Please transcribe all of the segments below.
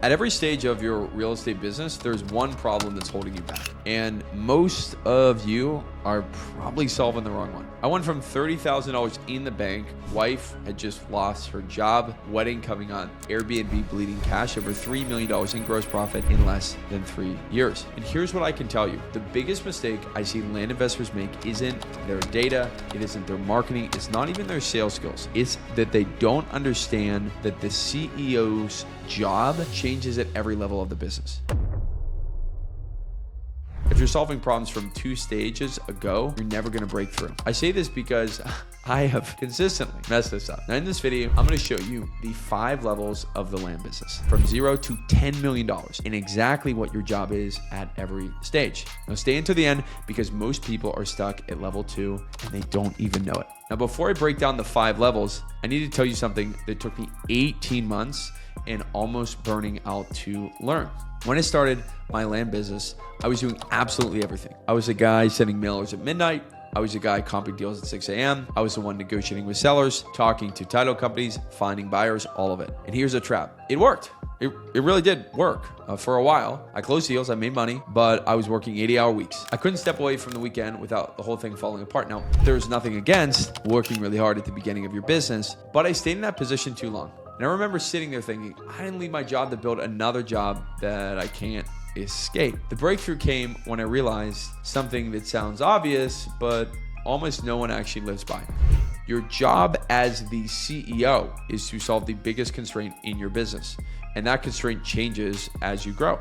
At every stage of your real estate business, there's one problem that's holding you back. And most of you are probably solving the wrong one. I went from $30,000 in the bank, wife had just lost her job, wedding coming on, Airbnb bleeding cash, over $3 million in gross profit in less than 3 years. And here's what I can tell you. The biggest mistake I see land investors make isn't their data, it isn't their marketing, it's not even their sales skills. It's that they don't understand that the CEO's job changes at every level of the business. If you're solving problems from 2 stages ago, you're never going to break through. I say this because I have consistently messed this up. Now in this video, I'm going to show you the 5 levels of the land business from 0 to $10 million and exactly what your job is at every stage. Now stay until the end because most people are stuck at level 2 and they don't even know it. Now before I break down the 5 levels, I need to tell you something that took me 18 months and almost burning out to learn. When I started my land business, I was doing absolutely everything. I was a guy sending mailers at midnight. I was a guy comping deals at 6 a.m. I was the one negotiating with sellers, talking to title companies, finding buyers, all of it. And here's a trap. It worked. It really did work for a while. I closed deals, I made money, but I was working 80-hour weeks. I couldn't step away from the weekend without the whole thing falling apart. Now, there's nothing against working really hard at the beginning of your business, but I stayed in that position too long. And I remember sitting there thinking, I didn't leave my job to build another job that I can't escape. The breakthrough came when I realized something that sounds obvious, but almost no one actually lives by. Your job as the CEO is to solve the biggest constraint in your business. And that constraint changes as you grow.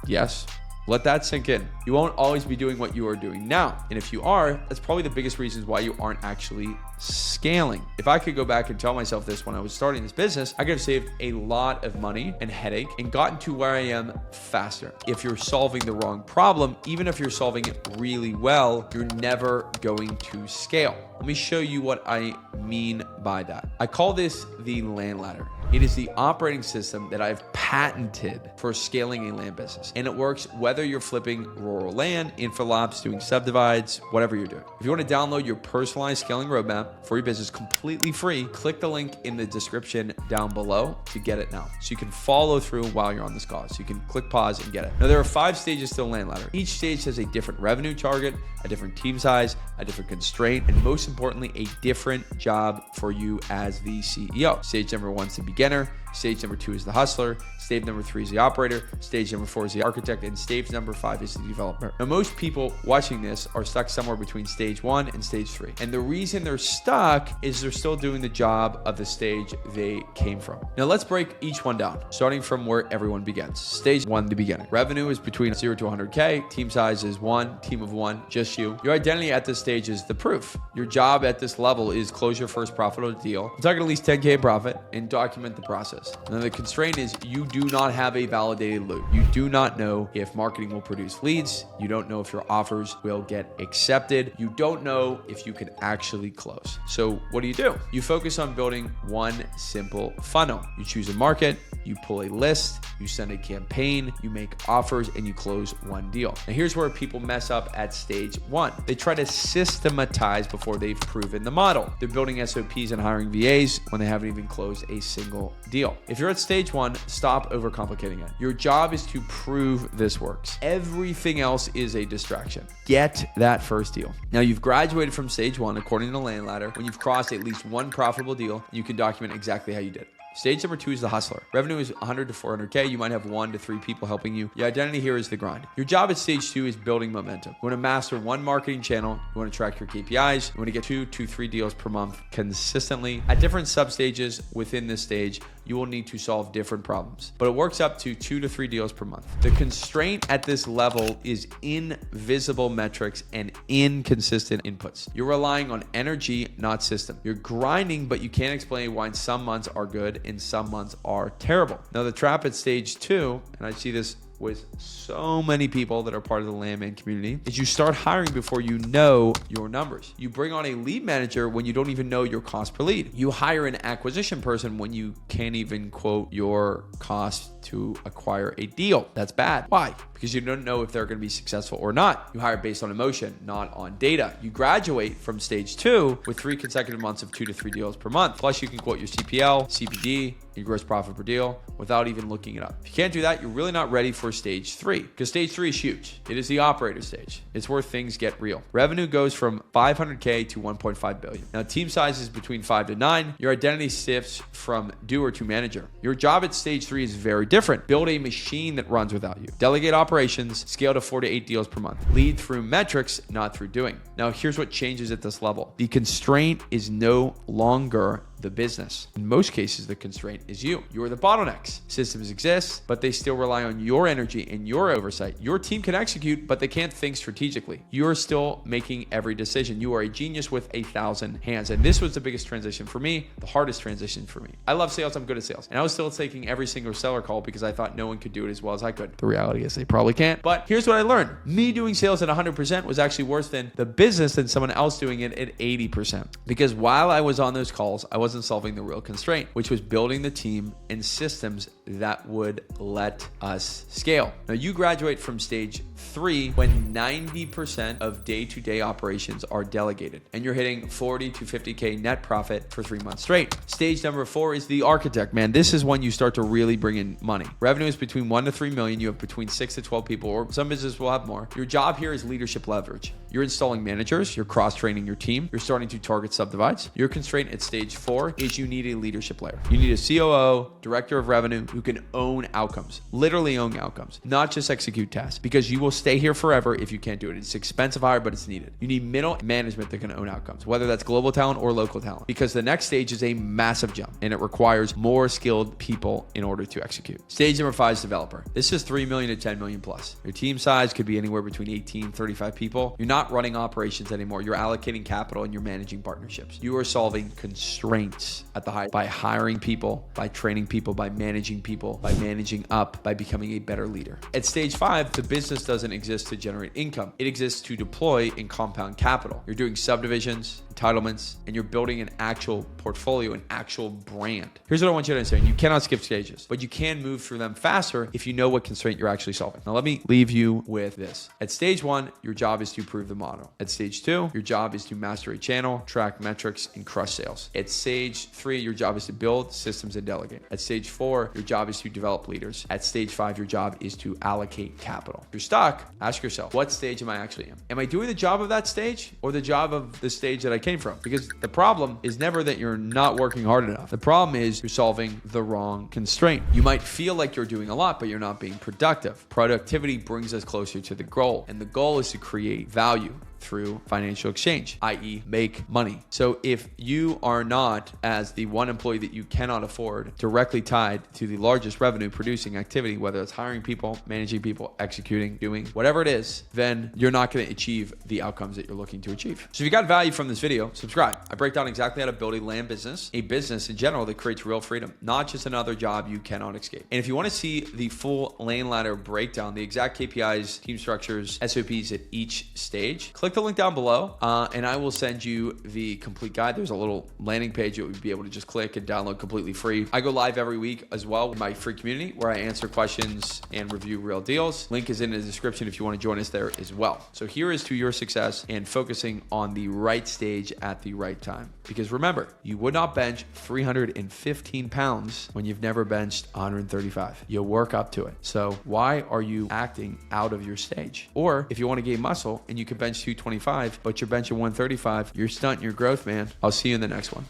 Yes, let that sink in. You won't always be doing what you are doing now. And if you are, that's probably the biggest reasons why you aren't actually scaling. If I could go back and tell myself this when I was starting this business, I could have saved a lot of money and headache and gotten to where I am faster. If you're solving the wrong problem, even if you're solving it really well, you're never going to scale. Let me show you what I mean by that. I call this the land ladder. It is the operating system that I've patented for scaling a land business. And it works whether you're flipping rural land, infra lots, doing subdivides, whatever you're doing. If you want to download your personalized scaling roadmap for your business completely free, click the link in the description down below to get it now. So you can follow through while you're on this call. So you can click pause and get it. Now there are 5 stages to the land ladder. Each stage has a different revenue target, a different team size, a different constraint, and most importantly, a different job for you as the CEO. Stage number 1 is the beginner. Stage number 2 is the hustler. Stage number 3 is the operator. Stage number 4 is the architect. And stage number 5 is the developer. Now, most people watching this are stuck somewhere between stage 1 and stage 3. And the reason they're stuck is they're still doing the job of the stage they came from. Now, let's break each one down, starting from where everyone begins. Stage 1, the beginning. Revenue is between 0 to 100K. Team size is 1. Team of 1, just you. Your identity at this stage is the proof. Your job at this level is close your first profitable deal. Target at least 10K in profit and document the process. Now, the constraint is you do not have a validated loop. You do not know if marketing will produce leads. You don't know if your offers will get accepted. You don't know if you can actually close. So what do? You focus on building one simple funnel. You choose a market, you pull a list, you send a campaign, you make offers, and you close one deal. Now here's where people mess up at stage 1. They try to systematize before they've proven the model. They're building SOPs and hiring VAs when they haven't even closed a single deal. If you're at stage 1, stop overcomplicating it. Your job is to prove this works. Everything else is a distraction. Get that first deal. Now you've graduated from stage 1 according to the land ladder. When you've crossed at least one profitable deal, you can document exactly how you did it. Stage number 2 is the hustler. Revenue is 100 to 400K. You might have 1 to 3 people helping you. Your identity here is the grind. Your job at stage 2 is building momentum. You want to master one marketing channel. You want to track your KPIs. You want to get 2 to 3 deals per month consistently. At different sub-stages within this stage, you will need to solve different problems, but it works up to 2 to 3 deals per month. The constraint at this level is invisible metrics and inconsistent inputs. You're relying on energy, not system. You're grinding, but you can't explain why some months are good and some months are terrible. Now the trap at stage 2, and I see this with so many people that are part of the landman community, is you start hiring before you know your numbers. You bring on a lead manager when you don't even know your cost per lead. You hire an acquisition person when you can't even quote your cost to acquire a deal. That's bad. Why? Because you don't know if they're going to be successful or not. You hire based on emotion, not on data. You graduate from stage 2 with 3 consecutive months of 2 to 3 deals per month. Plus you can quote your CPL, CPD, in gross profit per deal without even looking it up. If you can't do that, you're really not ready for stage 3, because stage 3 is huge. It is the operator stage. It's where things get real. Revenue goes from 500K to 1.5 billion. Now, team size is between 5 to 9. Your identity shifts from doer to manager. Your job at stage 3 is very different. Build a machine that runs without you. Delegate operations, scale to 4 to 8 deals per month. Lead through metrics, not through doing. Now, here's what changes at this level. The constraint is no longer the business. In most cases, the constraint is you. You are the bottlenecks. Systems exist, but they still rely on your energy and your oversight. Your team can execute, but they can't think strategically. You're still making every decision. You are a genius with 1,000 hands. And this was the biggest transition for me, the hardest transition for me. I love sales. I'm good at sales. And I was still taking every single seller call because I thought no one could do it as well as I could. The reality is they probably can't. But here's what I learned. Me doing sales at 100% was actually worse than the business and someone else doing it at 80%. Because while I was on those calls, I wasn't solving the real constraint, which was building the team and systems that would let us scale. Now, you graduate from stage 3 when 90% of day-to-day operations are delegated and you're hitting 40 to 50K net profit for 3 months straight. Stage number 4 is the architect. Man, this is when you start to really bring in money. Revenue is between 1 to 3 million. You have between 6 to 12 people, or some businesses will have more. Your job here is leadership leverage. You're installing managers, you're cross-training your team, you're starting to target subdivides. Your constraint at stage 4 is you need a leadership layer. You need a COO, director of revenue, who can own outcomes, literally own outcomes, not just execute tasks, because you will stay here forever if you can't do it. It's expensive hire, but it's needed. You need middle management that can own outcomes, whether that's global talent or local talent, because the next stage is a massive jump and it requires more skilled people in order to execute. Stage number 5 is developer. This is 3 million to 10 million plus. Your team size could be anywhere between 18 and 35 people. You're not running operations anymore. You're allocating capital and you're managing partnerships. You are solving constraints at the high by hiring people, by training people, by managing people, by managing up, by becoming a better leader. At stage 5, the business doesn't exist to generate income. It exists to deploy and compound capital. You're doing subdivisions, entitlements, and you're building an actual portfolio, an actual brand. Here's what I want you to understand. You cannot skip stages, but you can move through them faster if you know what constraint you're actually solving. Now, let me leave you with this. At stage 1, your job is to prove the model. At stage 2, your job is to master a channel, track metrics, and crush sales. At stage 3, your job is to build systems and delegate. At stage 4, your job is to develop leaders. At stage 5, your job is to allocate capital. If you're stuck, ask yourself, what stage am I actually in? Am I doing the job of that stage or the job of the stage that I came from? Because the problem is never that you're not working hard enough. The problem is you're solving the wrong constraint. You might feel like you're doing a lot, but you're not being productive. Productivity brings us closer to the goal, and the goal is to create value through financial exchange, i.e. make money. So if you are not, as the one employee that you cannot afford, directly tied to the largest revenue producing activity, whether it's hiring people, managing people, executing, doing whatever it is, then you're not going to achieve the outcomes that you're looking to achieve. So if you got value from this video, subscribe. I break down exactly how to build a land business, a business in general that creates real freedom, not just another job you cannot escape. And if you want to see the full land ladder breakdown, the exact KPIs, team structures, SOPs at each stage, click the link down below and I will send you the complete guide. There's a little landing page that you'll be able to just click and download completely free. I go live every week as well with my free community where I answer questions and review real deals. Link is in the description if you want to join us there as well. So here is to your success and focusing on the right stage at the right time. Because remember, you would not bench 315 pounds when you've never benched 135. You'll work up to it. So why are you acting out of your stage? Or if you want to gain muscle and you can bench 225, but you're benching 135, you're stunting your growth, man. I'll see you in the next one.